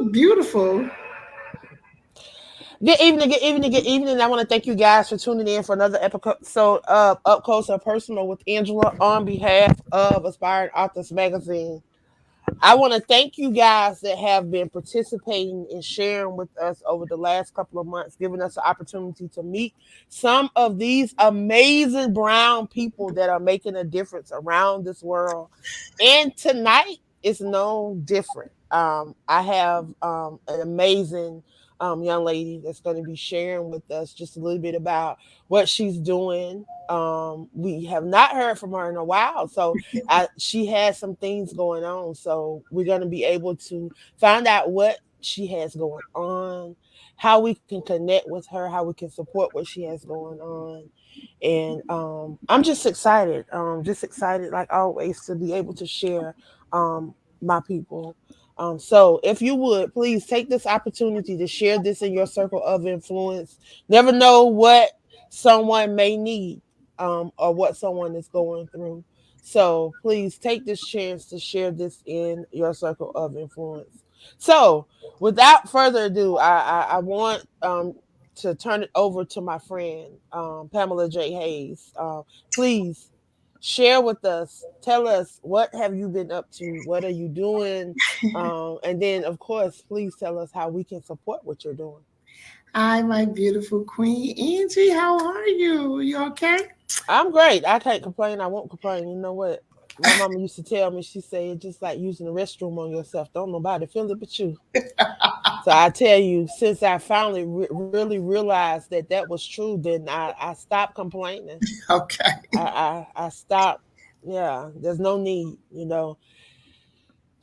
look beautiful. Good evening, good evening, good evening. I want to thank you guys for tuning in for another episode of Up Close and Personal with Angela on behalf of Aspiring Authors Magazine. I want to thank you guys that have been participating and sharing with us over the last couple of months, giving us the opportunity to meet some of these amazing brown people that are making a difference around this world. And tonight is no different. I have an amazing young lady that's going to be sharing with us just a little bit about what she's doing. We have not heard from her in a while, so she has some things going on. So we're going to be able to find out what she has going on, how we can connect with her, how we can support what she has going on. And I'm just excited like always to be able to share my people. So if you would please take this opportunity to share this in your circle of influence. Never know what someone may need or what someone is going through. So please take this chance to share this in your circle of influence. So without further ado, I want to turn it over to my friend Pamela J. Hayes. Please share with us. Tell us what have you been up to? What are you doing? And then, of course, please tell us how we can support what you're doing. Hi, my beautiful queen Angie. How are you? You okay? I'm great. I can't complain. I won't complain. You know what? My mama used to tell me, she said, it's just like using the restroom on yourself. Don't nobody feel it but you. So I tell you, since I finally really realized that that was true, then I stopped complaining. Okay. I stopped. Yeah, there's no need, you know.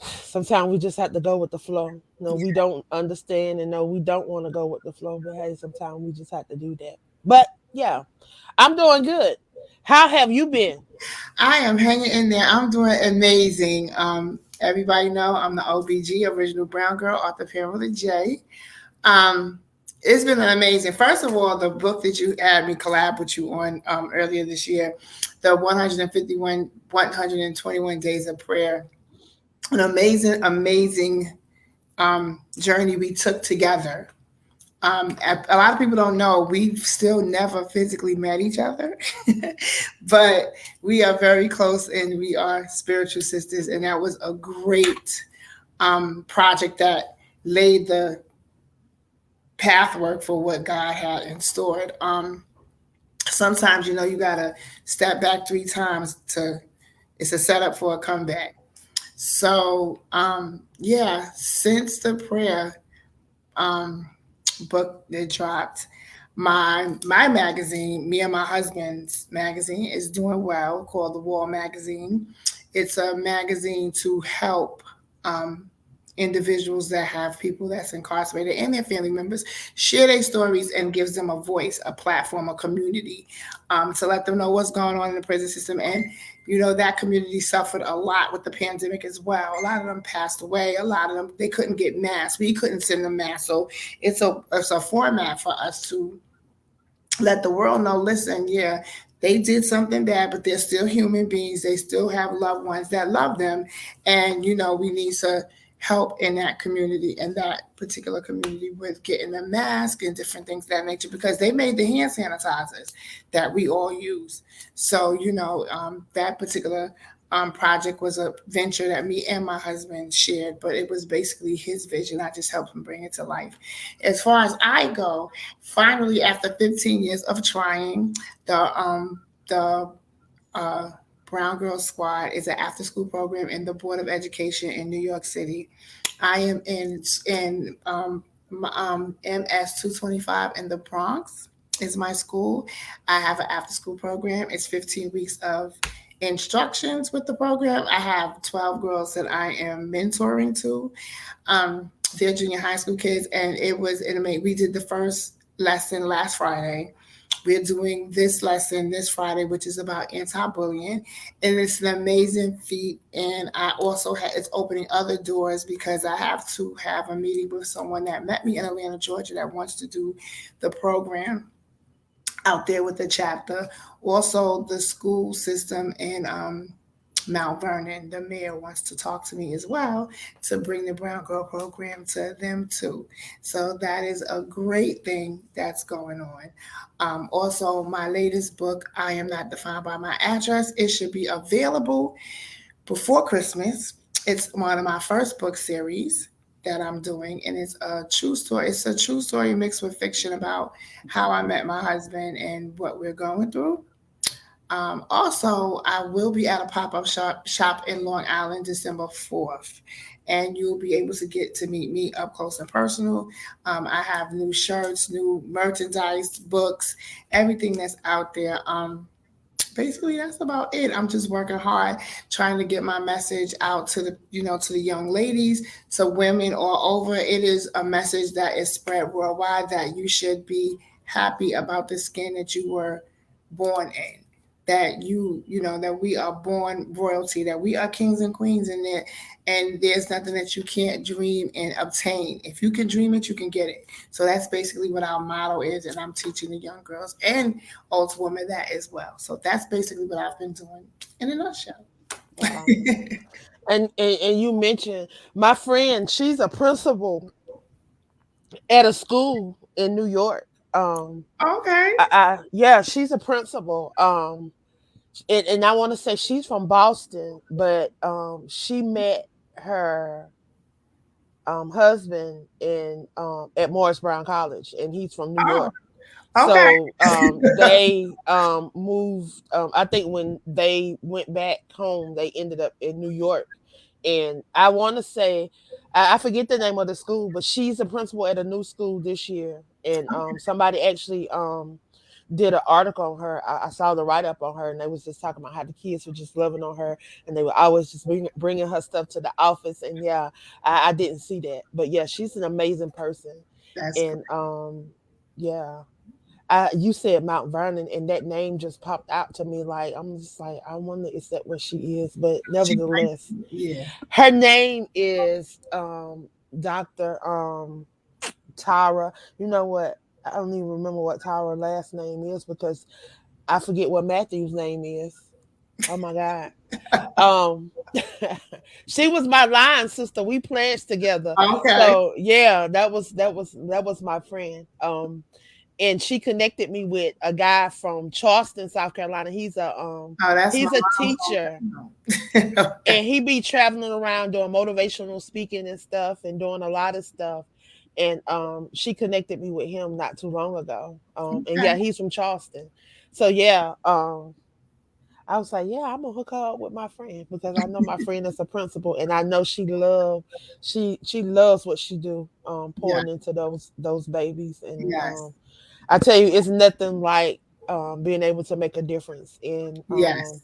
Sometimes we just have to go with the flow. No, we don't understand and no, we don't want to go with the flow. But hey, sometimes we just have to do that. But yeah, I'm doing good. How have you been? I am hanging in there. I'm doing amazing. Everybody know I'm the OBG, original brown girl, author Pamela J. Um, it's been amazing. First of all, the book that you had me collab with you on earlier this year, the 121 Days of Prayer, an amazing journey we took together. A lot of people don't know we've still never physically met each other, but we are very close and we are spiritual sisters. And that was a great project that laid the pathwork for what God had in store. Sometimes, you got to step back 3 times to, it's a setup for a comeback. So, yeah, since the prayer um, book that dropped, my magazine, me and my husband's magazine, is doing well, called The Wall Magazine. It's a magazine to help individuals that have people that's incarcerated and their family members share their stories and gives them a voice, a platform, a community to let them know what's going on in the prison system. And that community suffered a lot with the pandemic as well. A lot of them passed away. A lot of them, they couldn't get masks. We couldn't send them masks. So it's a format for us to let the world know, listen, yeah, they did something bad, but they're still human beings. They still have loved ones that love them. And, we need to help in that community and that particular community with getting a mask and different things of that nature, because they made the hand sanitizers that we all use. So, that particular project was a venture that me and my husband shared, but it was basically his vision. I just helped him bring it to life. As far as I go, finally, after 15 years of trying, the uh, Brown Girl Squad is an after school program in the Board of Education in New York City. I am in MS 225 in the Bronx is my school. I have an after school program. It's 15 weeks of instructions with the program. I have 12 girls that I am mentoring to. They're junior high school kids, and it was intimate. We did the first lesson last Friday. We're doing this lesson this Friday, which is about anti-bullying, and it's an amazing feat. And I also it's opening other doors because I have to have a meeting with someone that met me in Atlanta, Georgia, that wants to do the program out there with the chapter. Also, the school system in Mount Vernon, the mayor wants to talk to me as well to bring the Brown Girl program to them too. So that is a great thing that's going on. Also, my latest book, I Am Not Defined by My Address, it should be available before Christmas. It's one of my first book series that I'm doing, and it's a true story. It's a true story mixed with fiction about how I met my husband and what we're going through. Also, I will be at a pop up shop in Long Island December 4th, and you'll be able to get to meet me up close and personal. I have new shirts, new merchandise, books, everything that's out there. Basically that's about it. I'm just working hard trying to get my message out to the to the young ladies, to women all over. It is a message that is spread worldwide that you should be happy about the skin that you were born in, that that we are born royalty, that we are kings and queens in there, and there's nothing that you can't dream and obtain. If you can dream it, you can get it. So that's basically what our motto is, and I'm teaching the young girls and old women that as well. So that's basically what I've been doing in a nutshell. Wow. And you mentioned my friend, she's a principal at a school in New York. Okay. Yeah, she's a principal. And I want to say she's from Boston, but she met her husband in at Morris Brown College, and he's from New Oh, York. okay. So they moved. I think when they went back home, they ended up in New York. And I want to say, I forget the name of the school, but she's a principal at a new school this year. And somebody actually did an article on her. I saw the write up on her, and they was just talking about how the kids were just loving on her, and they were always just bringing her stuff to the office. And yeah, I didn't see that, but yeah, she's an amazing person. That's And yeah, you said Mount Vernon, and that name just popped out to me. Like I'm just like, I wonder is that where she is? But she might nevertheless, yeah. her name is Doctor Tara. You know what? I don't even remember what Tara's last name is because I forget what Matthew's name is. Oh my God. Um she was my line sister. We pledged together. Okay. So yeah, that was my friend. And she connected me with a guy from Charleston, South Carolina. Oh, that's my He's a mom's teacher, hometown. Okay. and he be traveling around doing motivational speaking and stuff and doing a lot of stuff. And she connected me with him not too long ago. And Okay. yeah, he's from Charleston. So yeah, I was like, yeah, I'm gonna hook her up with my friend because I know my friend is a principal, and I know she loves what she do, Yeah. pouring into those babies. And Yes. I tell you, it's nothing like being able to make a difference in Yes.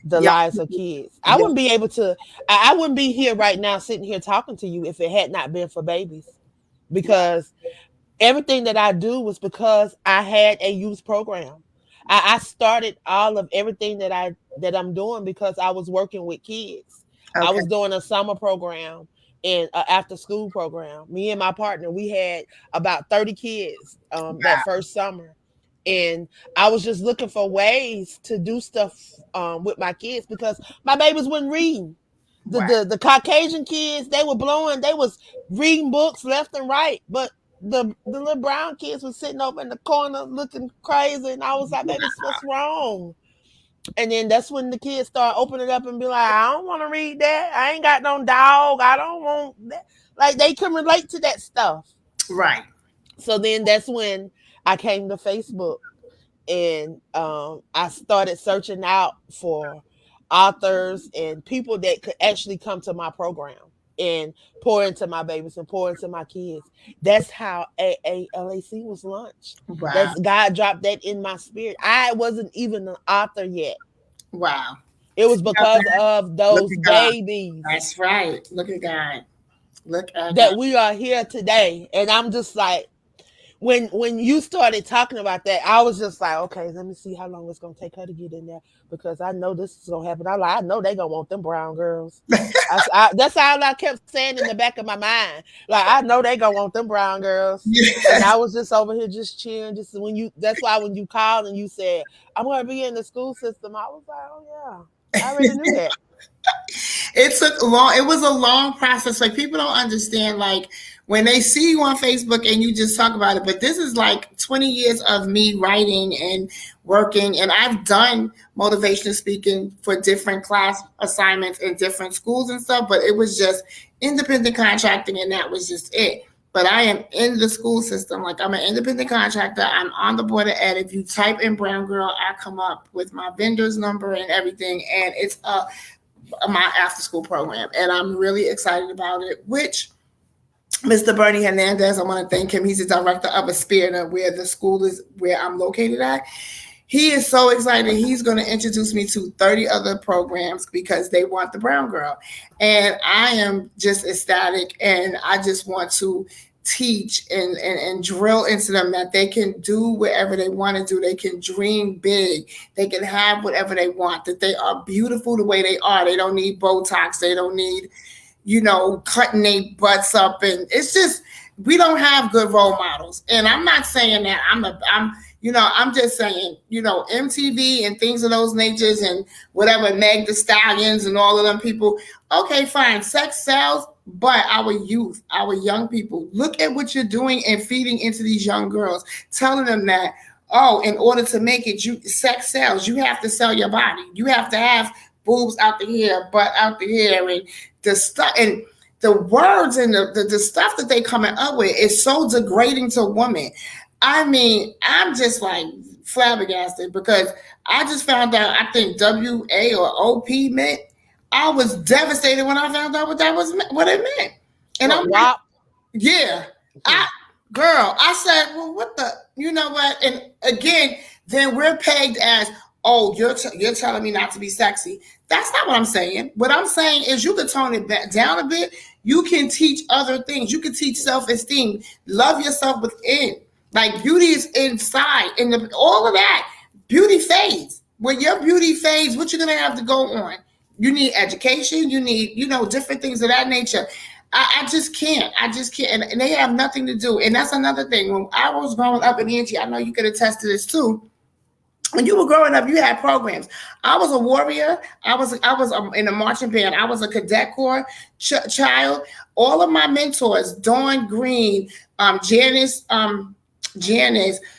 the Yeah. lives of kids. I Yeah. wouldn't be able to. I wouldn't be here right now, sitting here talking to you, if it had not been for babies, because everything that I do was because I had a youth program. I started all of everything that I'm doing because I was working with kids. I Okay. was doing a summer program and an after school program. Me and my partner, we had about 30 kids that Wow. first summer. And I was just looking for ways to do stuff with my kids because my babies wouldn't read. The, Wow. the the Caucasian kids, they was reading books left and right, but the little brown kids was sitting over in the corner looking crazy, and I was like, baby, what's wrong? And then that's when the kids start opening it up and be like, I don't want to read that. I ain't got no dog. I don't want that. Like they can relate to that stuff. Right. So then that's when I came to Facebook, and I started searching out for authors and people that could actually come to my program and pour into my babies and pour into my kids. That's how AALAC was launched. Wow. That's God dropped that in my spirit. I wasn't even an author yet. Wow. It was See how because God- of Look those at God. babies That's right. Look at God. Look at God. that we are here today. And I'm just like, when you started talking about that, I was just like, okay, let me see how long it's gonna take her to get in there because I know this is gonna happen. I know they gonna want them brown girls. That's all I kept saying in the back of my mind. Like I know they gonna want them brown girls, and Yes. I was just over here just cheering. Just when you, that's why when you called and you said I'm gonna be in the school system, I was like, oh yeah, I already knew that. It took long. It was a long process. Like people don't understand. Like when they see you on Facebook and you just talk about it, but this is like 20 years of me writing and working, and I've done motivational speaking for different class assignments in different schools and stuff. But it was just independent contracting, and that was just it. But I am in the school system. Like I'm an independent contractor. I'm on the board of ed. If you type in Brown Girl, I come up with my vendor's number and everything. And it's my after school program. And I'm really excited about it, which Mr. Bernie Hernandez, I want to thank him. He's the director of Aspirina, where the school is, where I'm located at. He is so excited. He's going to introduce me to 30 other programs because they want the Brown Girl. And I am just ecstatic. And I just want to teach and drill into them that they can do whatever they want to do. They can dream big. They can have whatever they want, that they are beautiful the way they are. They don't need Botox. They don't need, cutting their butts up. And it's just, we don't have good role models. And I'm not saying that I'm just saying, MTV and things of those natures and whatever, Meg the Stallions and all of them people. Okay, fine. Sex sells, but our youth, our young people, look at what you're doing and feeding into these young girls, telling them that, in order to make it, sex sells. You have to sell your body. You have to have boobs out the hair, butt out the hair, and the stuff and the words and the stuff that they coming up with is so degrading to women. I mean, I'm just like flabbergasted because I just found out, I think WA or OP meant. I was devastated when I found out what it meant. And I'm like, yeah. I said, well, what the, you know what? And again, then we're pegged as, you're telling me not to be sexy. That's not what I'm saying. What I'm saying is you can tone it back down a bit. You can teach other things. You can teach self-esteem. Love yourself within. Like beauty is inside. And all of that, beauty fades. When your beauty fades, what you're going to have to go on? You need education. You need, different things of that nature. I just can't. And they have nothing to do. And that's another thing. When I was growing up in Angie, I know you could attest to this too. When you were growing up, you had programs. I was a warrior. I was in a marching band. I was a cadet corps child. All of my mentors, Dawn Green, Janice,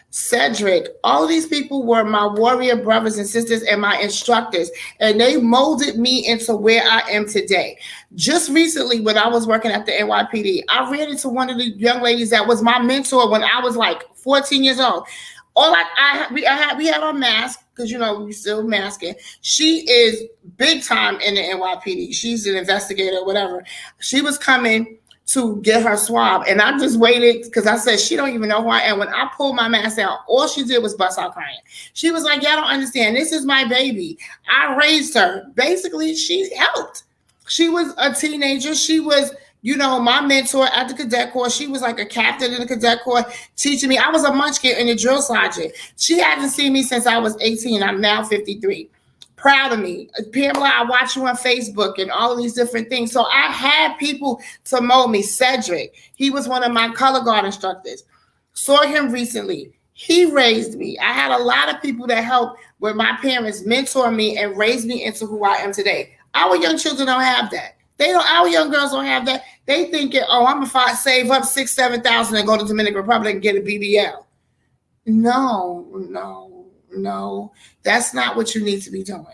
Cedric, all of these people were my warrior brothers and sisters and my instructors, and they molded me into where I am today. Just recently, when I was working at the NYPD, I ran into one of the young ladies that was my mentor when I was like 14 years old. We had our mask because we still masking. She is big time in the NYPD. She's an investigator or whatever. She was coming to get her swab, and I just waited because I said she don't even know who I am. When I pulled my mask out, all she did was bust out crying. She was like, "Y'all don't understand. This is my baby. I raised her." Basically, she helped. She was a teenager. She was, my mentor at the cadet corps. She was like a captain in the cadet corps teaching me. I was a munchkin and a drill sergeant. She hasn't seen me since I was 18. I'm now 53. Proud of me. Pamela, I watch you on Facebook and all of these different things. So I had people to mold me. Cedric, he was one of my color guard instructors. Saw him recently. He raised me. I had a lot of people that helped with my parents mentor me and raise me into who I am today. Our young children don't have that. Our young girls don't have that. They thinking, I'm gonna save up $6,000-7,000 and go to the Dominican Republic and get a BBL. No, that's not what you need to be doing.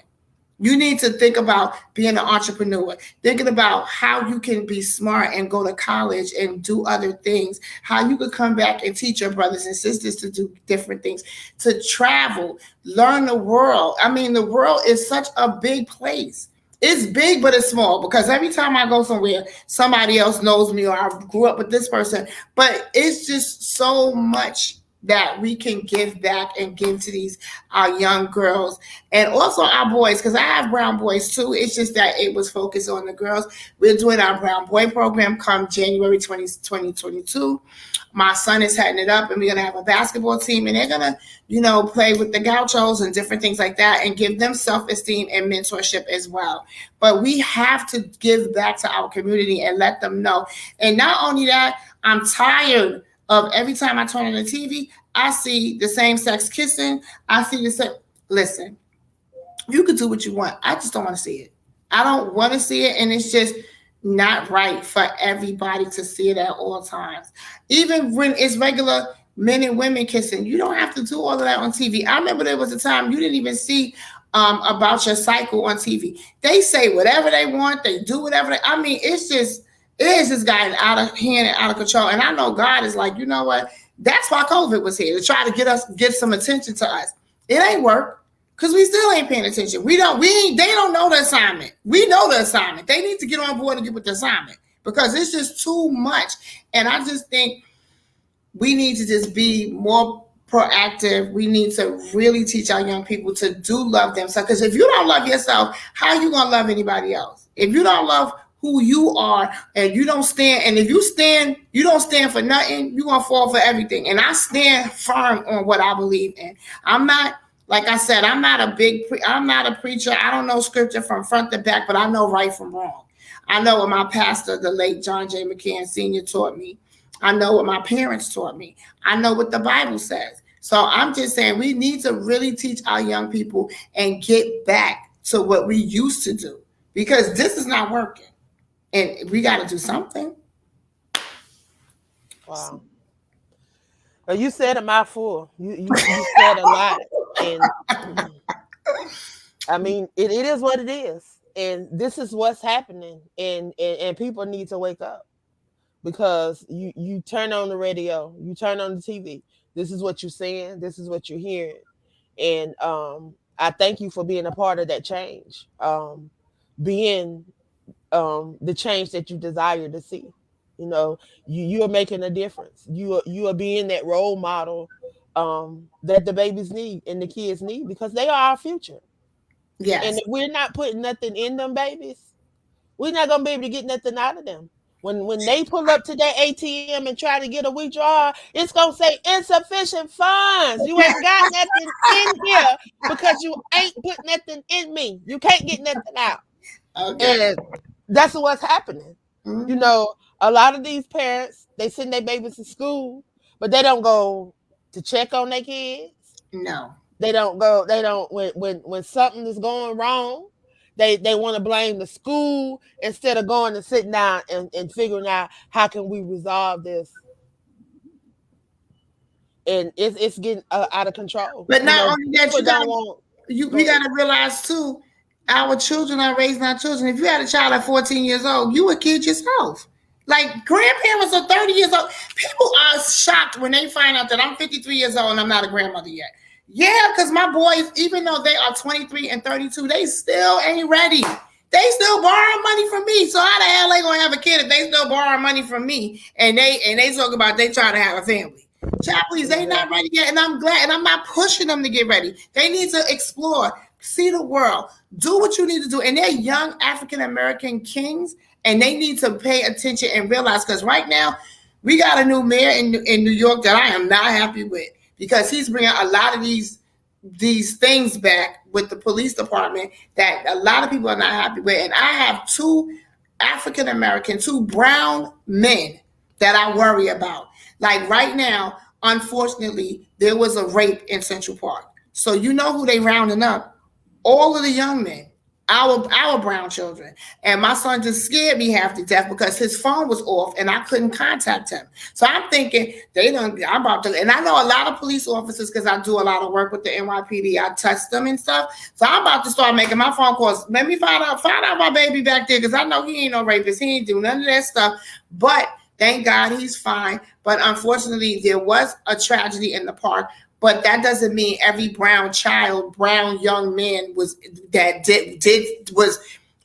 You need to think about being an entrepreneur, thinking about how you can be smart and go to college and do other things, how you could come back and teach your brothers and sisters to do different things, to travel, learn the world. I mean, the world is such a big place. It's big, but it's small because every time I go somewhere, somebody else knows me or I grew up with this person. But it's just so much that we can give back and give to our young girls and also our boys, because I have brown boys too. It's just that it was focused on the girls. We're doing our brown boy program come January 2022. My son is heading it up, and we're going to have a basketball team, and they're going to, play with the gauchos and different things like that and give them self-esteem and mentorship as well. But we have to give back to our community and let them know. And not only that, I'm tired of every time I turn on the TV, I see the same sex kissing. I see the same. Listen, you can do what you want. I just don't want to see it. I don't want to see it, and it's just not right for everybody to see it at all times. Even when it's regular men and women kissing, you don't have to do all of that on TV. I remember there was a time you didn't even see about your cycle on TV. They say whatever they want, they do whatever they. I mean, it has just gotten out of hand and out of control. And I know God is like, you know what? That's why COVID was here to try to get some attention to us. It ain't work. Because we still ain't paying attention. They don't know the assignment. We know the assignment. They need to get on board and get with the assignment because it's just too much. And I just think we need to just be more proactive. We need to really teach our young people to do love themselves. Because if you don't love yourself, how are you going to love anybody else? If you don't love who you are and you don't stand, and if you don't stand for nothing, you're going to fall for everything. And I stand firm on what I believe in. I'm not, like I said, I'm not a preacher. I don't know scripture from front to back, but I know right from wrong. I know what my pastor, the late John J. McCann Sr., taught me. I know what my parents taught me. I know what the Bible says. So I'm just saying we need to really teach our young people and get back to what we used to do because this is not working. And we got to do something. Wow. Well, you said a mouthful. You said a lot. And I mean, it is what it is. And this is what's happening. And people need to wake up because you turn on the radio, you turn on the TV. This is what you're seeing. This is what you're hearing. And I thank you for being a part of that change. Being the change that you desire to see. You know, you are making a difference. You are being that role model that the babies need and the kids need because they are our future. And Yes. if we're not putting nothing in them babies, we're not gonna be able to get nothing out of them. When they pull up to their ATM and try to get a withdrawal, it's gonna say insufficient funds. You ain't got nothing in here because you ain't put nothing in me. You can't get nothing out. Okay. And that's what's happening. You Mm-hmm. know, a lot of these parents, they send their babies to school, but they don't go to check on their kids. No. They don't go, they don't when something is going wrong, they want to blame the school instead of going and sitting down and figuring out how can we resolve this. And it's getting out of control. But You not know, only that, people don't want we go got ahead. to realize too, our children are raising our children. If you had a child at 14 years old, you a kid yourself. Like grandparents are 30 years old. People are shocked when they find out that I'm 53 years old and I'm not a grandmother yet. Yeah, because my boys, even though they are 23 and 32, they still ain't ready. They still borrowing money from me. So how the hell they gonna have a kid if they still borrowing money from me and they talk about they trying to have a family? Child, please, they not Exactly. ready yet, and I'm glad, and I'm not pushing them to get ready. They need to explore, see the world, do what you need to do, and they're young African American kings, and they need to pay attention and realize because right now we got a new mayor in New York that I am not happy with because he's bringing a lot of these things back with the police department that a lot of people are not happy with, and I have two African American, two brown men that I worry about. Like right now, unfortunately, there was a rape in Central Park. So you know who they rounding up? All of the young men, our brown children. And my son just scared me half to death because his phone was off and I couldn't contact him. So I'm thinking I'm about to, and I know a lot of police officers because I do a lot of work with the NYPD. I test them and stuff. So I'm about to start making my phone calls. Let me find out my baby back there because I know he ain't no rapist. He ain't do none of that stuff. But thank God he's fine. But unfortunately, there was a tragedy in the park. But that doesn't mean every brown young man was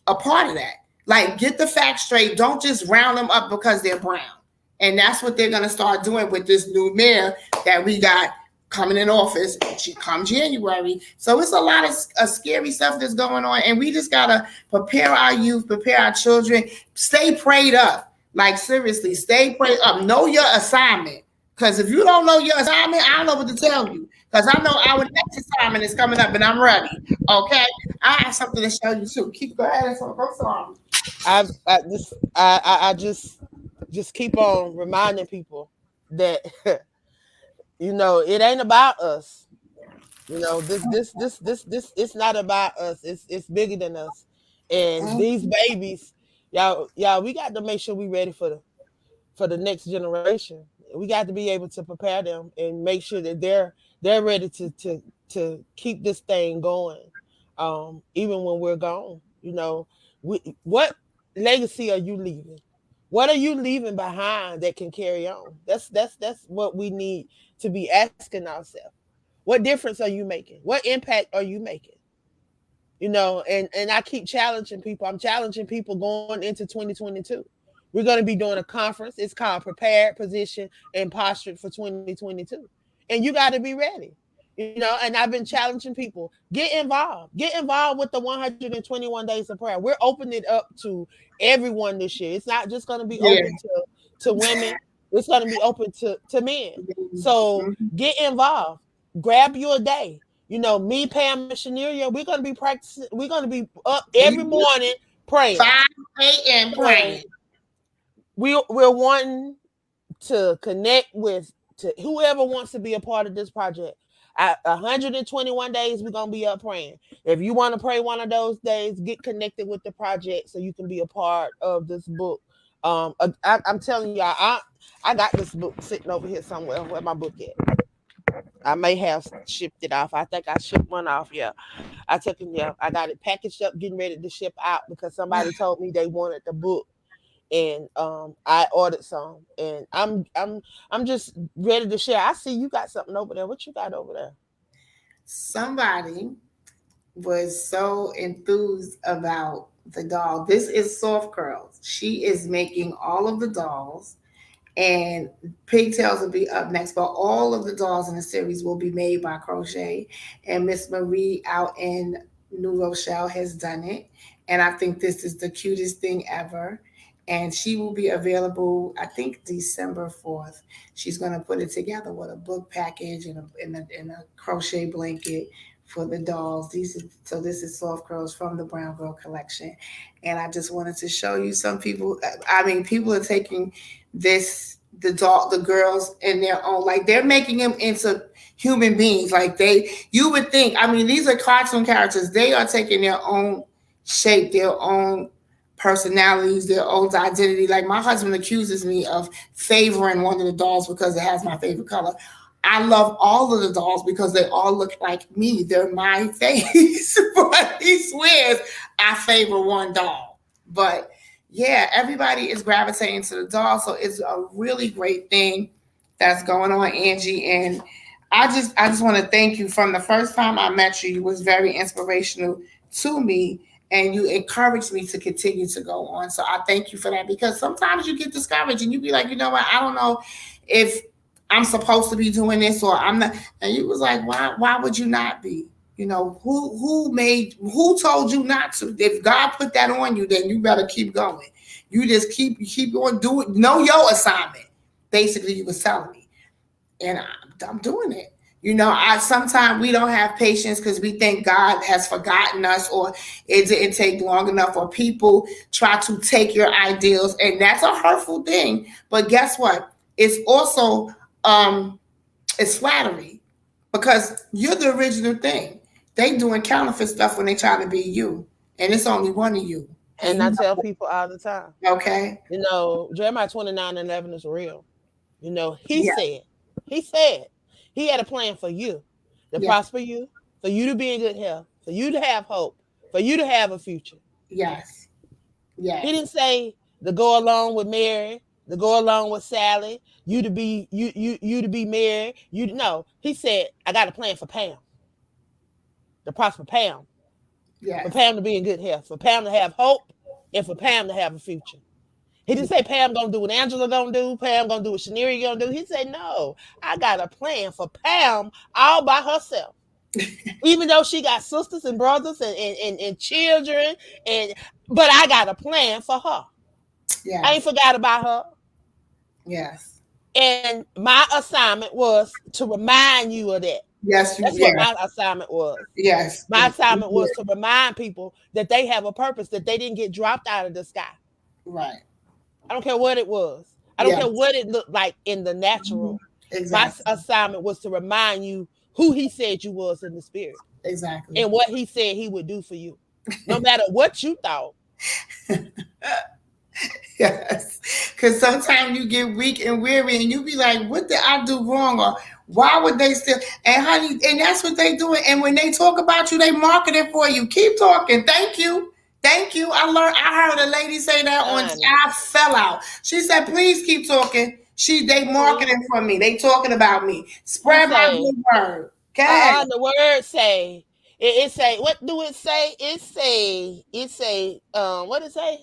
a part of that. Like, get the facts straight. Don't just round them up because they're brown. And that's what they're gonna start doing with this new mayor that we got coming in office. She come January. So it's a lot of scary stuff that's going on, and we just gotta prepare our youth, prepare our children, stay prayed up. Like seriously, stay prayed up. Know your assignment. Because if you don't know your assignment, I don't know what to tell you. Because I know our next assignment is coming up and I'm ready. Okay? I have something to show you too. Keep going ahead. I'm sorry. I just keep on reminding people that you know it ain't about us. You know this it's not about us. It's bigger than us. And these babies, y'all, we got to make sure we ready for the next generation. We got to be able to prepare them and make sure that they're ready to keep this thing going, even when we're gone. What legacy are you leaving? What are you leaving behind that can carry on? That's what we need to be asking ourselves. What difference are you making? What impact are you making? And I keep challenging people. I'm challenging people going into 2022. We're going to be doing a conference. It's called Prepared, Position, and Postured for 2022. And you got to be ready. And I've been challenging people, get involved. Get involved with the 121 days of prayer. We're opening it up to everyone this year. It's not just going to be Yeah. open to women. It's going to be open to men. So get involved. Grab you a day. Me, Pam, and Shaneria, we're gonna be practicing. We're gonna be up every morning praying. 5 a.m. praying. We're wanting to connect with to whoever wants to be a part of this project. At 121 days, we're gonna be up praying. If you want to pray one of those days, get connected with the project so you can be a part of this book. I'm telling y'all, I got this book sitting over here somewhere. Where my book at? I may have shipped it off. I think I shipped one off. Yeah, I took it. Yeah, I got it packaged up, getting ready to ship out because somebody told me they wanted the book, and I ordered some, and I'm just ready to share. I see you got something over there. What you got over there? Somebody was so enthused about the doll. This is Soft Curls. She is making all of the dolls, and Pigtails will be up next. But all of the dolls in the series will be made by Crochet, and Miss Marie out in New Rochelle has done it. And I think this is the cutest thing ever. And she will be available, I think, December 4th. She's going to put it together with a book package and a crochet blanket for the dolls. So this is Soft Curls from the Brown Girl collection. And I just wanted to show you some people. I mean, people are taking the girls in their own, like they're making them into human beings. Like you would think, I mean, these are cartoon characters. They are taking their own shape, their own personalities, their own identity. Like my husband accuses me of favoring one of the dolls because it has my favorite color. I love all of the dolls because they all look like me. They're my face. But he swears I favor one doll. But yeah, everybody is gravitating to the doll. So it's a really great thing that's going on, Angie. And I just want to thank you. From the first time I met you, you was very inspirational to me, and you encouraged me to continue to go on. So I thank you for that, because sometimes you get discouraged and you be like, you know what, I don't know if I'm supposed to be doing this or I'm not. And you was like, why would you not be? Who told you not to? If God put that on you, then you better keep going. You just keep going, do it, know your assignment. Basically, you was telling me. And I'm doing it. I sometimes we don't have patience because we think God has forgotten us, or it didn't take long enough, or people try to take your ideals, and that's a hurtful thing. But guess what? It's also it's flattery, because you're the original thing. They doing counterfeit stuff when they try to be you, and it's only one of you. And I tell people all the time, Okay. Jeremiah 29:11 is real. He Yeah. said, he said, he had a plan for you to Yeah. prosper you, for you to be in good health, for you to have hope, for you to have a future. Yes. He Yes. didn't say to go along with Mary, to go along with Sally, you to be Mary. He said, I got a plan for Pam, to prosper Pam, for Yes. Pam to be in good health, for Pam to have hope, and for Pam to have a future. He didn't say Pam gonna do what Angela gonna do, Pam gonna do what Shaneria gonna do. He said, no, I got a plan for Pam all by herself. Even though she got sisters and brothers and children, but I got a plan for her. I ain't Yes. forgot about her. Yes. And my assignment was to remind you of that. Yes. That's what Yeah. my assignment was. Yes. My assignment was to remind people that they have a purpose, that they didn't get dropped out of the sky. Right. I don't care what it was. I don't care Yes. what it looked like in the natural. My Exactly. assignment was to remind you who he said you was in the spirit, Exactly. and what he said he would do for you. no matter what you thought. Yes. Because sometimes you get weak and weary and you be like, what did I do wrong? Or why would they still? And honey, and that's what they doing. And when they talk about you, they market it for you. Keep talking. Thank you. Thank you. I heard a lady say that on Honey, I fell out. She said, please keep talking. They honey, marketing for me. They talking about me. he Spread my say, good word. Okay. the word say, it say, what do it say? What it say?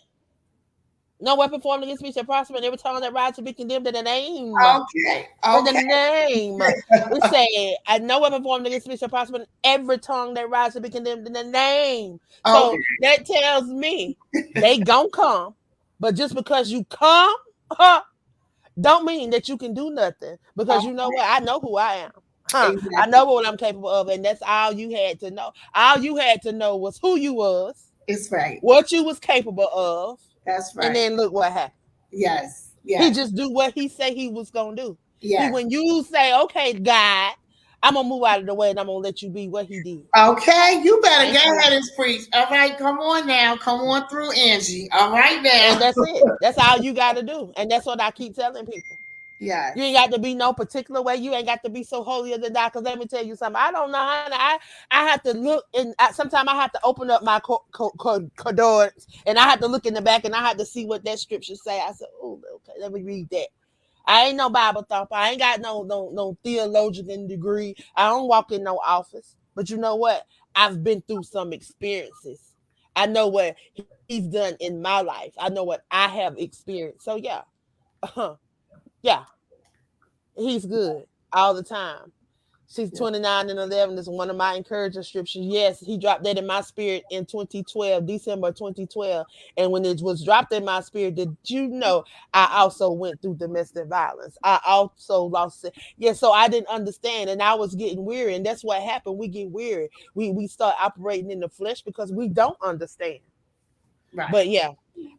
No weapon formed against me shall prosper, and every tongue that rises to be condemned in the name. Okay. In the Okay. name. It say, no weapon formed against me shall prosper, and every tongue that rises to be condemned in the name. Okay. So that tells me they gonna come, but just because you come, huh, don't mean that you can do nothing. Because you know Okay. what? I know who I am. Huh. I Exactly. know what I'm capable of, and that's all you had to know. All you had to know was who you was, It's right. what you was capable of, That's and right. then look what happened. Yes. He Yes. just do what he say he was gonna do. He Yes. when you say, okay, God, I'm gonna move out of the way and I'm gonna let you be what he did. Okay, you better Thank go you. ahead and preach. All right, come on now. Come on through, Angie. All right And now. that's it. That's all you gotta do. And that's what I keep telling people. You ain't Yes. got to be no particular way. You ain't got to be so holier than thou. Because let me tell you something. I don't know how I have to look and sometimes I have to open up my doors and I have to look in the back and I have to see what that scripture say. I said, oh, okay, let me read that. I ain't no Bible thumper. I ain't got no theologian degree. I don't walk in no office. But you know what? I've been through some experiences. I know what he's done in my life. I know what I have experienced. So yeah, yeah, he's good all the time. She's 29 and 11 is one of my encouraging scriptures. Yes, he dropped that in my spirit in 2012, December 2012. And when it was dropped in my spirit, did you know I also went through domestic violence? I also lost it. Yeah, so I didn't understand and I was getting weary. And that's what happened. We get weary. We start operating in the flesh because we don't understand. Right. But yeah,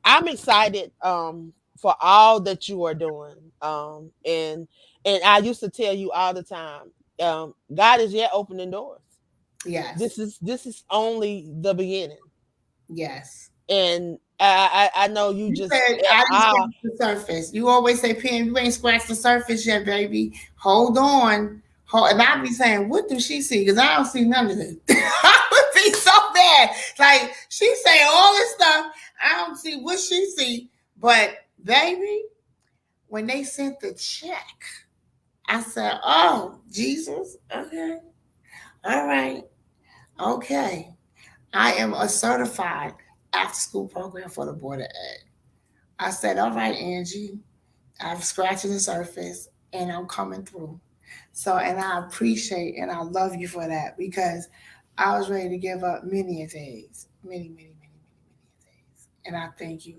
I'm excited for all that you are doing. And I used to tell you all the time, God is yet opening doors. Yes. This is only the beginning. Yes. And I know you You just said I didn't scratch the surface. You always say, Pam, you ain't scratched the surface yet, baby. Hold on. And I be saying, what do she see? Because I don't see none of it. I would be so bad. Like she saying all this stuff. I don't see what she see. But baby, when they sent the check, I said, oh, Jesus. Okay. All right. Okay. I am a certified after school program for the Board of Ed. I said, all right, Angie, I'm scratching the surface and I'm coming through. So, and I appreciate and I love you for that because I was ready to give up many a days, many days. And I thank you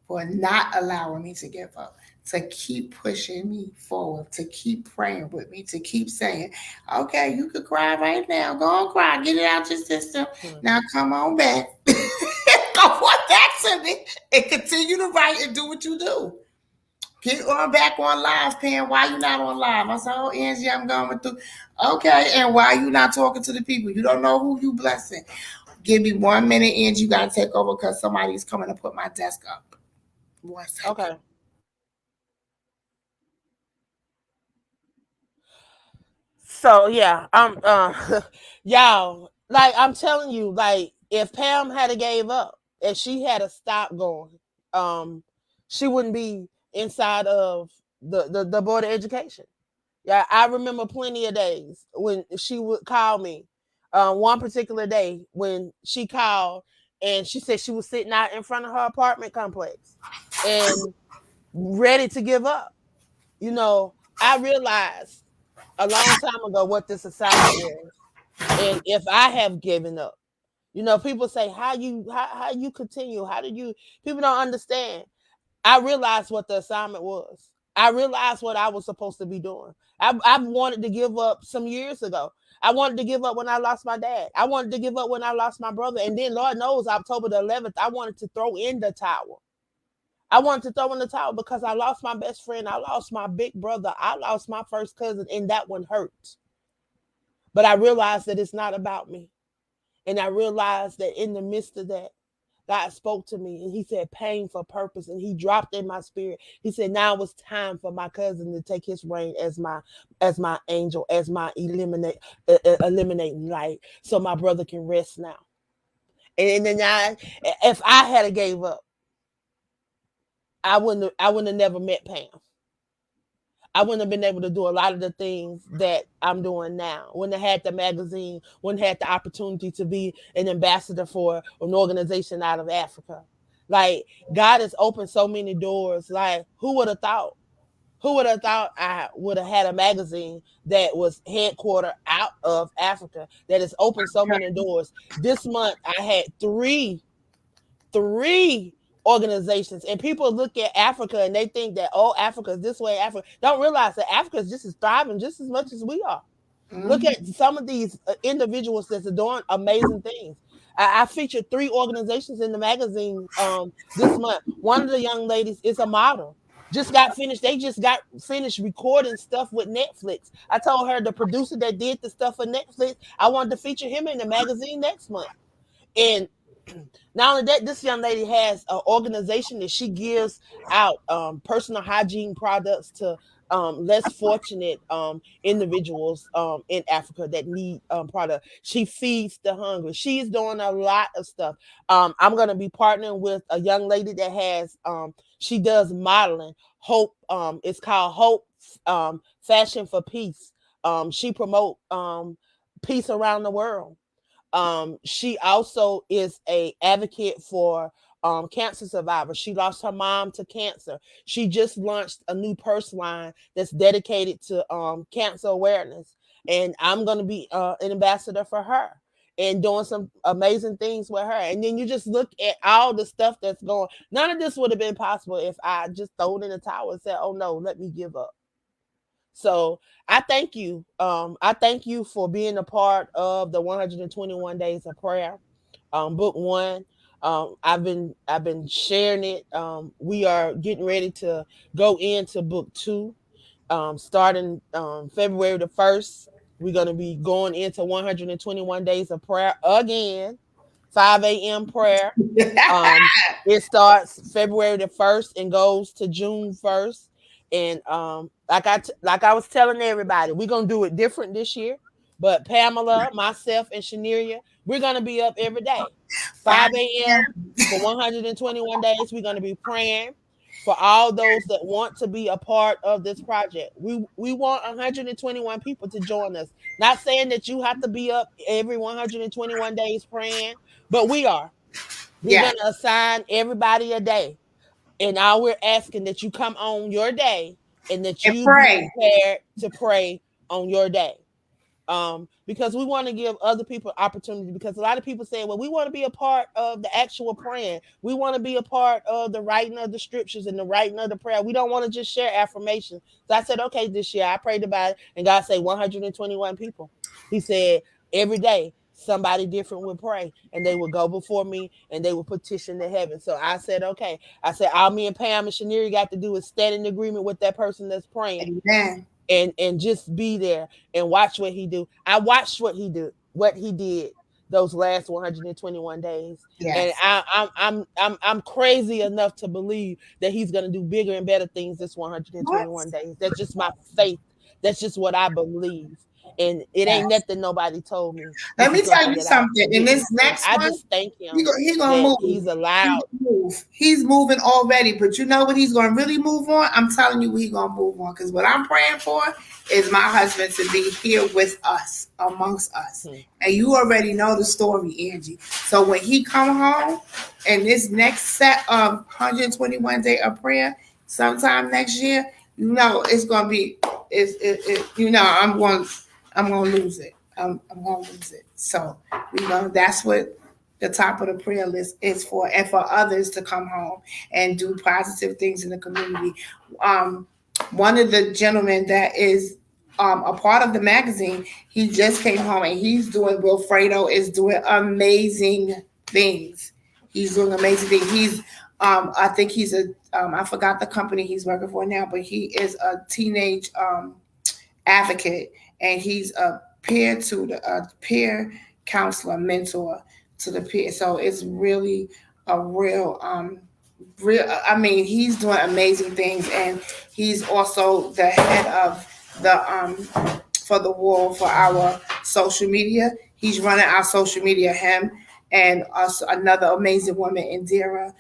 for not allowing me to give up, to keep pushing me forward, to keep praying with me, to keep saying, okay, you could cry right now. Go on, cry. Get it out your system. Now come on back. Come on back to me and continue to write and do what you do. Get on back on live, Pam. Why you not on live? I said, oh, Angie, I'm going through. Okay, and why you not talking to the people? You don't know who you blessing. Give me 1 minute, Angie. You got to take over because somebody's coming to put my desk up. 1 second. okay. So yeah, I'm y'all, like I'm telling you, like if Pam had a gave up, if she had a stop going, she wouldn't be inside of the board of education. Yeah, I remember plenty of days when she would call me. One particular day when she called and she said she was sitting out in front of her apartment complex and ready to give up. You know, I realized a long time ago what this assignment was. And if I have given up, people say how you continue, how did you people don't understand. I realized what the assignment was. I realized what I was supposed to be doing. I've wanted to give up some years ago. I wanted to give up when I lost my dad. I wanted to give up when I lost my brother. And then Lord knows October the 11th, I wanted to throw in the towel. I wanted to throw in the towel because I lost my best friend. I lost my big brother. I lost my first cousin, and that one hurt. But I realized that it's not about me. And I realized that in the midst of that, God spoke to me and he said, pain for purpose. And he dropped in my spirit. He said, now it's time for my cousin to take his reign as my angel, as my eliminating light. So my brother can rest now. And then if I had a gave up, I wouldn't have never met Pam. I wouldn't have been able to do a lot of the things that I'm doing now. Wouldn't have had the magazine, wouldn't have had the opportunity to be an ambassador for an organization out of Africa. Like, God has opened so many doors. Like, who would have thought? Who would have thought I would have had a magazine that was headquartered out of Africa that has opened so many doors? This month I had three organizations, and people look at Africa and they think that, oh, Africa is this way. Africa don't realize that Africa is just as thriving just as much as we are. Look at some of these individuals that's doing amazing things. I featured three organizations in the magazine this month. One of the young ladies is a model. They just got finished recording stuff with Netflix. I told her, the producer that did the stuff for Netflix, I wanted to feature him in the magazine next month. And not only that, this young lady has an organization that she gives out personal hygiene products to less fortunate individuals in Africa that need product. She feeds the hungry. She's doing a lot of stuff. I'm going to be partnering with a young lady that has, she does modeling. Hope, it's called Hope Fashion for Peace. She promote peace around the world. She also is a advocate for cancer survivors. She lost her mom to cancer. She just launched a new purse line that's dedicated to cancer awareness, and I'm going to be an ambassador for her and doing some amazing things with her. And then you just look at all the stuff that's going. None of this would have been possible if I just thrown in the towel and said, "Oh no, let me give up." So I thank you. I thank you for being a part of the 121 Days of Prayer, book one. I've been sharing it. We are getting ready to go into book two, starting February the 1st. We're going to be going into 121 Days of Prayer again, 5 a.m. prayer. Um, it starts February the 1st and goes to June 1st. And like I was telling everybody, we're gonna do it different this year. But Pamela, myself, and Shaneria, we're gonna be up every day, 5 5 a.m. for 121 days. We're gonna be praying for all those that want to be a part of this project. We want 121 people to join us. Not saying that you have to be up every 121 days praying, but we are. We're Yeah, going to assign everybody a day. And all we're asking that you come on your day and that and you be pray. prepared to pray on your day. Because we want to give other people opportunity, because a lot of people say, well, we want to be a part of the actual praying. We want to be a part of the writing of the scriptures and the writing of the prayer. We don't want to just share affirmation. So I said, okay, this year I prayed about it, and God said 121 people. He said every day somebody different would pray, and they would go before me and they would petition to heaven. So I said, okay. I said, all me and Pam and Shaneria got to do is stand in agreement with that person that's praying, Amen. and just be there and watch what he do. I watched what he did those last 121 days, and Yes. I'm crazy enough to believe that he's gonna do bigger and better things this What? 121 days. That's just my faith. That's just what I believe. And it ain't Yes. nothing nobody told me. Let This me is tell something you that I something. In this witnessed. And next I one, just thank him he gonna that move. he's He allowed. gonna move. He's moving already, but you know what he's gonna really move on? I'm telling you what he's gonna move on. Because what I'm praying for is my husband to be here with us, amongst us. Hmm. And you already know the story, Angie. So when he come home and this next set of 121 day of prayer, sometime next year, you know it's gonna be you know I'm gonna lose it. I'm gonna lose it. So that's what the top of the prayer list is for, and for others to come home and do positive things in the community. Um, one of the gentlemen that is a part of the magazine, he just came home and he's doing. Wilfredo is doing amazing things. He's doing amazing things. I think he's I forgot the company he's working for now, but he is a teenage advocate, and he's a peer counselor, mentor to the peer. So it's really a real. I mean, he's doing amazing things, and he's also the head of the for the wall for our social media. He's running our social media. Him and us, another amazing woman, Indira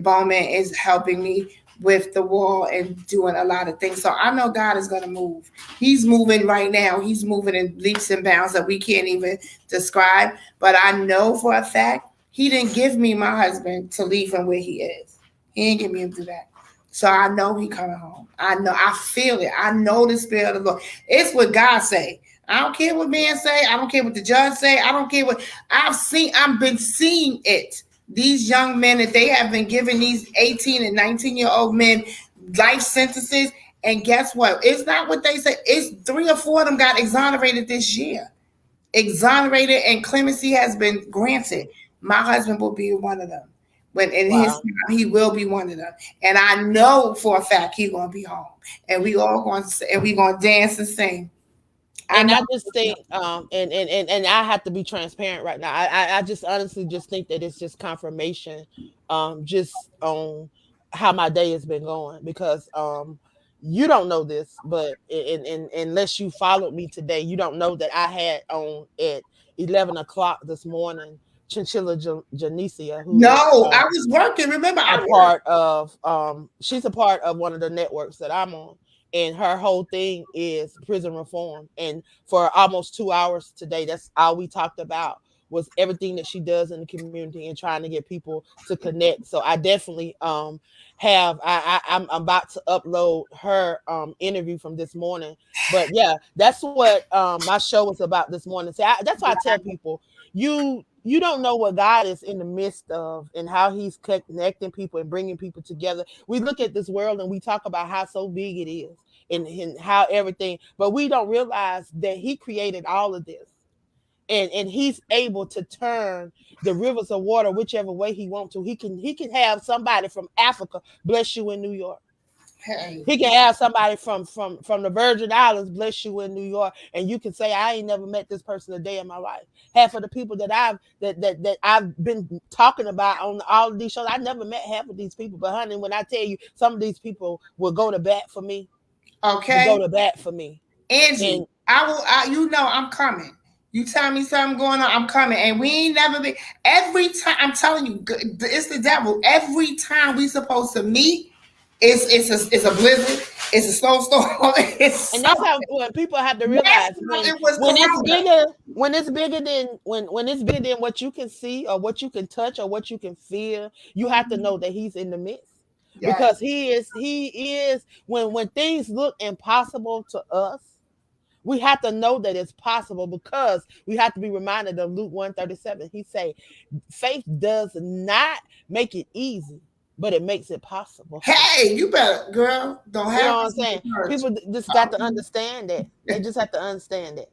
Bowman, is helping me with the wall and doing a lot of things. So I know God is going to move. He's moving right now. He's moving in leaps and bounds that we can't even describe. But I know for a fact He didn't give me my husband to leave him where he is. He didn't give me him to do that. So I know he coming home. I know. I feel it. I know the spirit of the Lord. It's what God say. I don't care what men say. I don't care what the judge say. I don't care what I've seen. I've been seeing it. These young men that they have been giving these 18 and 19-year-old men life sentences. And guess what? It's not what they say. It's 3 or 4 of them got exonerated this year. Exonerated and clemency has been granted. My husband will be one of them. When in his Wow. time, he will be one of them. And I know for a fact he's gonna be home. And we all going to and we gonna dance and sing. I And know. I just think, and I have to be transparent right now. I just honestly just think that it's just confirmation, just on how my day has been going, because you don't know this, but in unless you followed me today, you don't know that I had on at 11 o'clock this morning Chinchilla Jonesia, who is No, I was working. Remember, a I worked. part of she's a part of one of the networks that I'm on, and her whole thing is prison reform. And for almost 2 hours today, that's all we talked about, was everything that she does in the community and trying to get people to connect. So I definitely have I'm about to upload her interview from this morning. But yeah, that's what my show was about this morning. So that's why I tell people, you don't know what God is in the midst of, and how He's connecting people and bringing people together. We look at this world and we talk about how so big it is, and how everything, but we don't realize that He created all of this, and He's able to turn the rivers of water whichever way He wants to. He can have somebody from Africa bless you in New York. Hey, He can have somebody from the Virgin Islands bless you in New York, and you can say, "I ain't never met this person a day in my life." Half of the people that I've been talking about on all of these shows, I never met half of these people. But honey, when I tell you, some of these people will go to bat for me, will go okay, to bat for me, Angie, and I will. You know, I'm coming. You tell me something going on, I'm coming. And we ain't never been. Every time, I'm telling you, it's the devil. Every time we supposed to meet, it's a blizzard. It's a snowstorm. It's and that's how, something. when people have to Last realize, time it was when it's Corona. bigger, when it's bigger than what you can see or what you can touch or what you can feel, you have to know that He's in the midst. Yes. Because he is, when things look impossible to us, we have to know that it's possible, because we have to be reminded of Luke 137. He say, faith does not make it easy, but it makes it possible. Hey, you better, girl. Don't You have know what I'm this in saying? the church. People just got to understand that. They just have to understand that.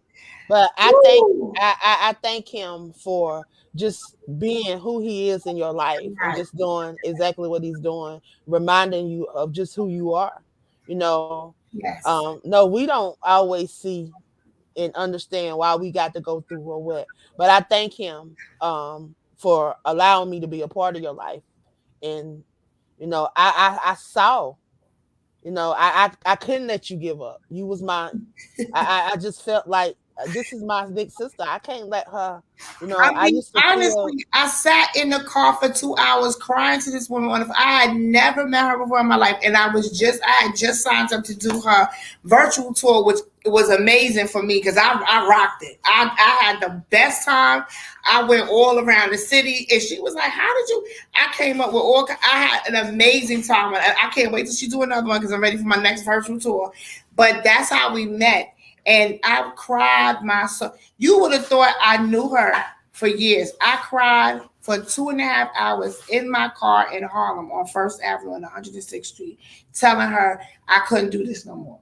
But I think Woo. I thank Him for just being who He is in your life, and Right. just doing exactly what He's doing, reminding you of just who you are. You know, Yes. no, we don't always see and understand why we got to go through or what. But I thank Him for allowing me to be a part of your life. And I saw, I couldn't let you give up. You was my, I just felt like, this is my big sister. I can't let her, I I mean, used to feel, honestly, I sat in the car for 2 hours crying to this woman on the phone. I had never met her before in my life, and I had just signed up to do her virtual tour, which was amazing for me because I rocked it. I had the best time. I went all around the city, and she was like, "How did you?" I came up with all. I had an amazing time. I can't wait till she do another one because I'm ready for my next virtual tour. But that's how we met, and I cried myself. You would have thought I knew her for years. I cried for 2.5 hours in my car in Harlem on First Avenue and 106th Street, telling her I couldn't do this no more.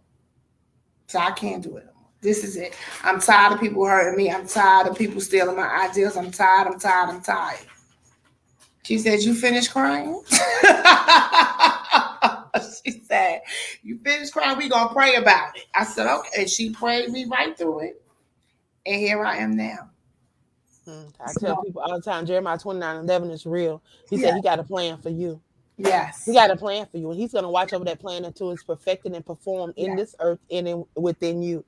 So I can't do it no more. This is it. I'm tired of people hurting me. I'm tired of people stealing my ideas. I'm tired. I'm tired. I'm tired. She said, "You finished crying?" She said, "You finished crying? We gonna pray about it." I said, "Okay." And she prayed me right through it. And here I am now. I tell So, people all the time, Jeremiah 29:11 is real. He said yeah, he got a plan for you. He yes, got a plan for you, and he's going to watch over that plan until it's perfected and performed in yes, this earth and within you.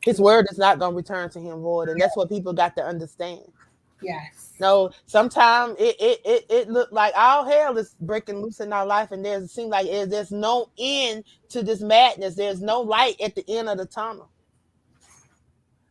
His word is not going to return to him void, and that's what people got to understand. yes. No, sometimes it look like all hell is breaking loose in our life, and it seems like there's no end to this madness. There's no light at the end of the tunnel.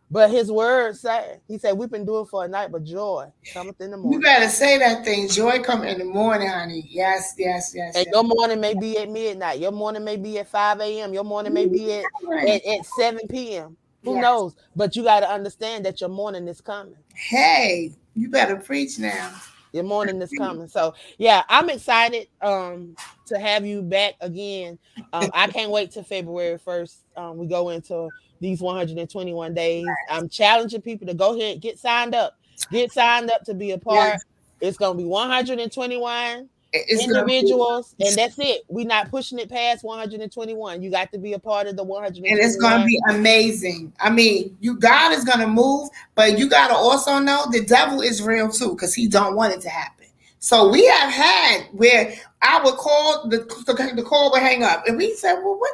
But his word said, he said, we've been doing for a night, but joy cometh in the You morning. better say that thing. Joy come in the morning, honey. Yes, yes, yes, And yes. your morning may be at midnight. Your morning may be at 5 a.m. Your morning may be at 7 p.m. Who Yes. knows? But you got to understand that your morning is coming. Hey, you better preach now. Your morning is coming. So yeah, I'm excited to have you back again. I can't wait till February 1st. We go into these 121 days. I'm challenging people to go ahead, get signed up. Get signed up to be a part. Yes, It's gonna be 121 it's gonna be, individuals, and that's it. We're not pushing it past 121. You got to be a part of the and it's gonna 121. be amazing. I mean, you God is gonna move, but you gotta also know the devil is real too, because he don't want it to happen. So we have had where I would call the call would hang up, and we said, "Well, what?"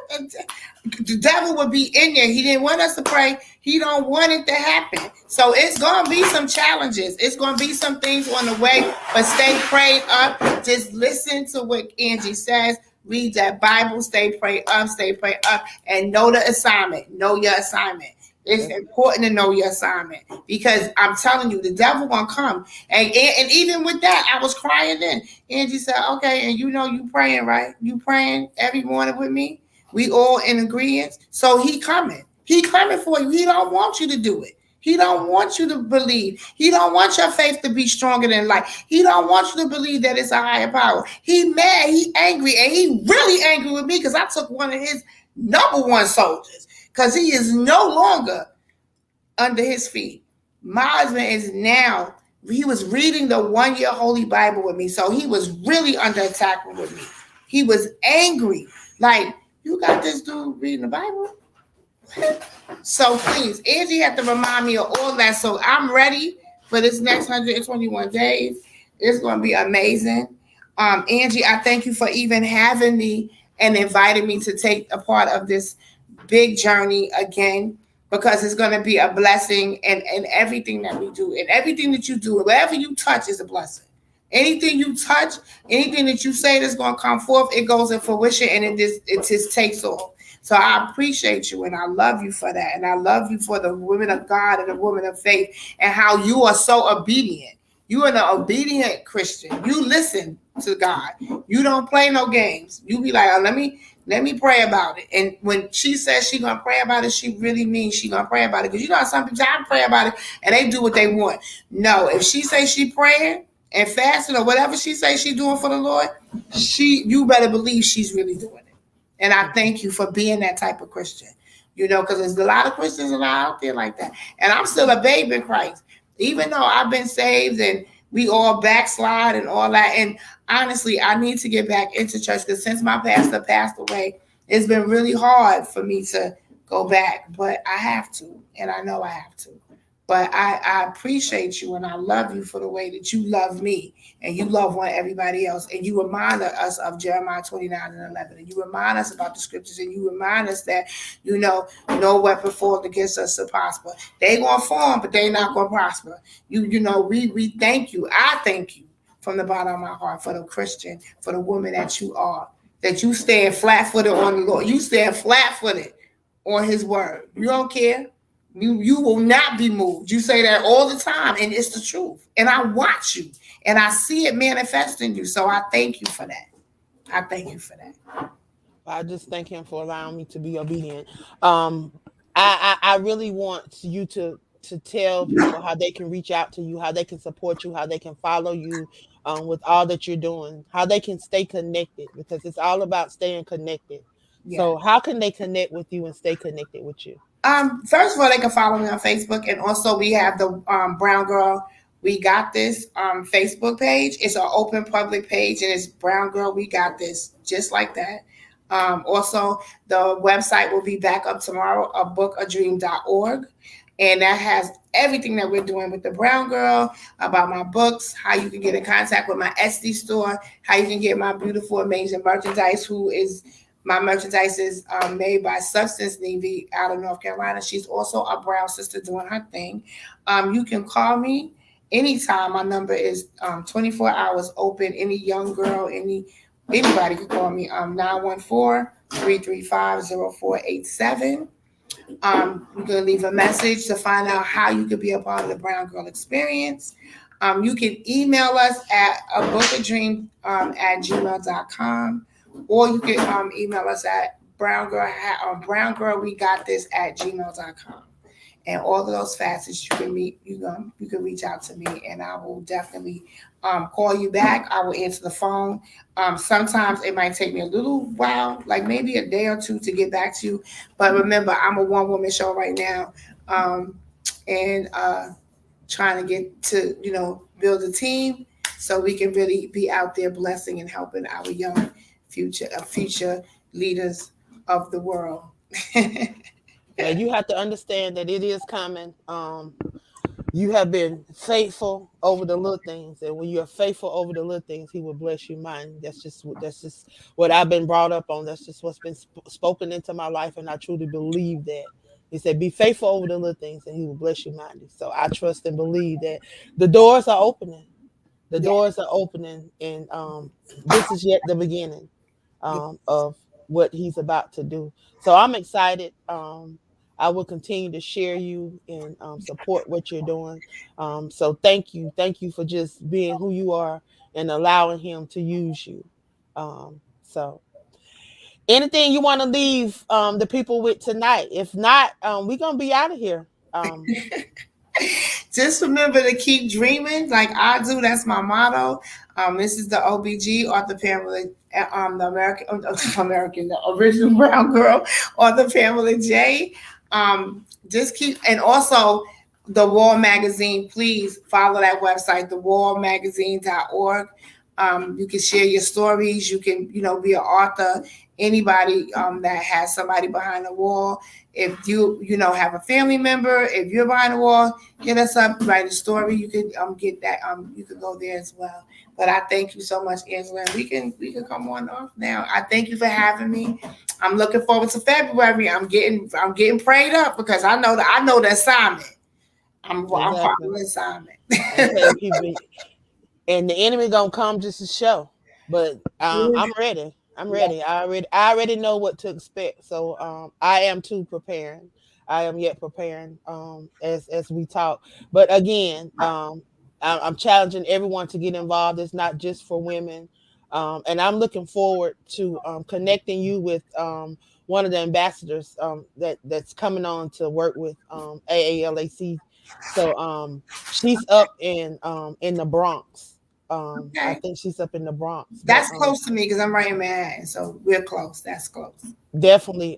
The devil would be in there. He didn't want us to pray. He don't want it to happen. So it's gonna be some challenges. It's gonna be some things on the way, but stay prayed up. Just listen to what Angie says. Read that Bible. Stay prayed up. Stay prayed up, and know the assignment. Know your assignment. It's That's important to know your assignment, because I'm telling you, the devil gonna come. And even with that, I was crying then. Angie said, "Okay, and you know you praying, right? You praying every morning with me. We all in agreement. So he coming. He coming for you. He don't want you to do it. He don't want you to believe. He don't want your faith to be stronger than life. He don't want you to believe that it's a higher power. He mad. He angry, and he really angry with me because I took one of his number one soldiers, because he is no longer under his feet. My husband is now. He was reading the 1 year Holy Bible with me, so he was really under attack with me. He was angry, like, you got this dude reading the Bible. So please, Angie had to remind me of all that. So I'm ready for this next 121 days. It's going to be amazing. Angie, I thank you for even having me and inviting me to take a part of this big journey again, because it's going to be a blessing, and everything that we do and everything that you do, wherever you touch is a blessing. Anything you touch, anything that you say that's going to come forth, it goes in fruition, and it just takes off. So I appreciate you, and I love you for that. And I love you for the women of God and the women of faith, and how you are so obedient. You are an obedient Christian. You listen to God. You don't play no games. You be like, oh, let me pray about it. And when she says she gonna pray about it, she really means she gonna pray about it. Because you know how some people I pray about it and they do what they want. No, if she say she praying and fasting or whatever she say she doing for the Lord, you better believe she's really doing it. And I thank you for being that type of Christian. Because there's a lot of Christians that are out there like that. And I'm still a babe in Christ. Even though I've been saved and we all backslide and all that. And honestly, I need to get back into church, because since my pastor passed away, it's been really hard for me to go back. But I have to, and I know I have to. But I appreciate you, and I love you for the way that you love me, and you love one everybody else, and you remind us of Jeremiah 29:11, and you remind us about the scriptures, and you remind us that no weapon formed against us shall prosper. They gonna form, but they not gonna prosper. We thank you. I thank you from the bottom of my heart for the Christian, for the woman that you are, that you stand flat footed on the Lord. You stand flat footed on His word. You don't care. You will not be moved. You say that all the time, and it's the truth. And I watch you, and I see it manifest in you. So I thank you for that. I thank you for that. I just thank him for allowing me to be obedient. Um, I really want you to tell people how they can reach out to you, how they can support you, how they can follow you with all that you're doing, how they can stay connected, because it's all about staying connected. Yeah. So how can they connect with you and stay connected with you? First of all, they can follow me on Facebook, and also we have the Brown Girl We Got This Facebook page. It's an open public page, and it's Brown Girl We Got This, just like that. Also, the website will be back up tomorrow, abookadream.org. And that has everything that we're doing with the Brown Girl, about my books, how you can get in contact with my Etsy store, how you can get my beautiful, amazing merchandise. Who is my merchandise is made by Substance Navy out of North Carolina. She's also a Brown sister doing her thing. You can call me anytime. My number is 24 hours open. Any young girl, anybody can call me. 914-335-0487. You can leave a message to find out how you could be a part of the Brown Girl experience. You can email us at a book a dream at gmail.com, or you can email us at brown girl we got this at gmail.com. And all of those facets you can meet, you can reach out to me, and I will definitely call you back. I will answer the phone. Sometimes it might take me a little while, like maybe a day or two, to get back to you. But remember, I'm a one woman show right now, and trying to get to build a team so we can really be out there blessing and helping our young future leaders of the world. Yeah, you have to understand that it is coming. You have been faithful over the little things, and when you're faithful over the little things, He will bless you mine. That's just what I've been brought up on. That's just what's been spoken into my life, and I truly believe that. He said, "Be faithful over the little things, and He will bless you mightily." So I trust and believe that the doors are opening. The Yeah, doors are opening, and this is yet the beginning yeah, of what He's about to do. So I'm excited. I will continue to share you and support what you're doing. So thank you for just being who you are and allowing Him to use you. So anything you want to leave the people with tonight? If not, we're gonna be out of here. just remember to keep dreaming like I do. That's my motto. This is the OBG, Arthur Pamela, the American, the original Brown Girl, Arthur Pamela J. Just keep, and also the Wall Magazine. Please follow that website, thewallmagazine.org. You can share your stories. You can, be an author. Anybody that has somebody behind the wall. If have a family member, if you're behind the wall, hit us up, write a story. You could get that. You could go there as well. But I thank you so much, Angela. And we can come on off now. I thank you for having me. I'm looking forward to February. I'm getting prayed up because I know the assignment. I'm Exactly. following the assignment. I'm telling people, and the enemy gonna come just to show. But I'm ready. I'm Yeah. ready. I already know what to expect. So I am too preparing. I am yet preparing as we talk. But again, I'm challenging everyone to get involved. It's not just for women. And I'm looking forward to connecting you with one of the ambassadors that's coming on to work with AALAC. So she's up in the Bronx. I Okay. think she's up in the Bronx, but That's close to me because I'm right in Manhattan, so we're close. That's close. definitely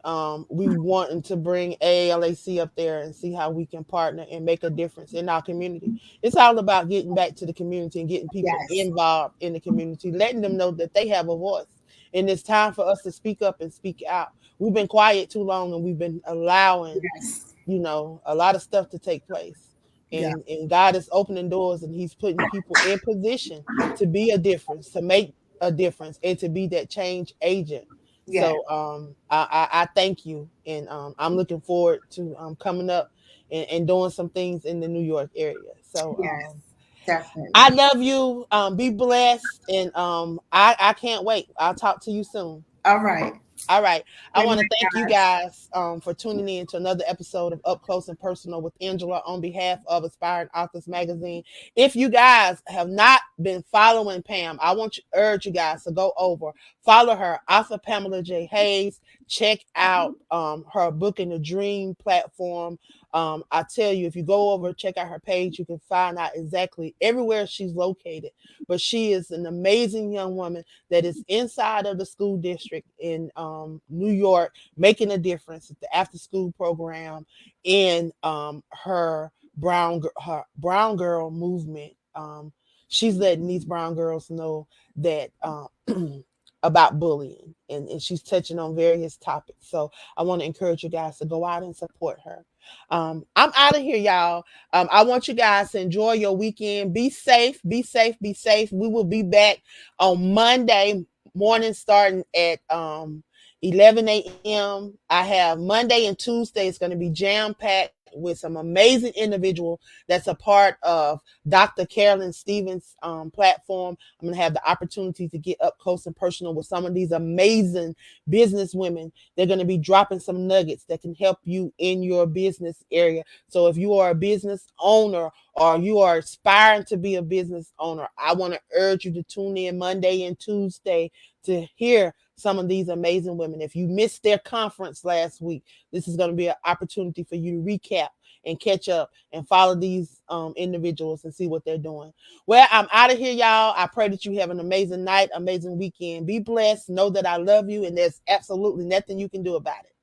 we wanting to bring AALAC up there and see how we can partner and make a difference in our community. It's all about getting back to the community and getting people Yes. involved in the community, letting them know that they have a voice. And it's time for us to speak up and speak out. We've been quiet too long, and we've been allowing Yes. a lot of stuff to take place. Yeah. And God is opening doors, and He's putting people in position to be a difference, to make a difference, and to be that change agent. Yeah. So I thank you, and I'm looking forward to coming up and doing some things in the New York area. So Yes. I Definitely. love you. Be blessed, and I can't wait. I'll talk to you soon. All right. All right. I Good want to night, thank you guys. guys for tuning in to another episode of Up Close and Personal with Angela on behalf of Aspiring Authors Magazine. If you guys have not been following Pam, I want to urge you guys to go over, follow her, author Pamela J. Hayes. Check out her Book in the Dream platform. I tell you, if you go over, check out her page, you can find out exactly everywhere she's located. But she is an amazing young woman that is inside of the school district in New York, making a difference at the after school program in her brown girl movement. She's letting these brown girls know that about bullying, and she's touching on various topics. So I want to encourage you guys to go out and support her. I'm out of here, y'all. I want you guys to enjoy your weekend. Be safe, be safe, be safe. We will be back on Monday morning starting at 11 a.m. I have Monday and Tuesday. It's going to be jam packed with some amazing individual that's a part of Dr. Carolyn Stevens' platform. I'm going to have the opportunity to get up close and personal with some of these amazing business women. They're going to be dropping some nuggets that can help you in your business area. So if you are a business owner or you are aspiring to be a business owner, I want to urge you to tune in Monday and Tuesday to hear some of these amazing women. If you missed their conference last week, this is going to be an opportunity for you to recap and catch up and follow these individuals and see what they're doing. Well, I'm out of here, y'all. I pray that you have an amazing night, amazing weekend. Be blessed. Know that I love you, and there's absolutely nothing you can do about it.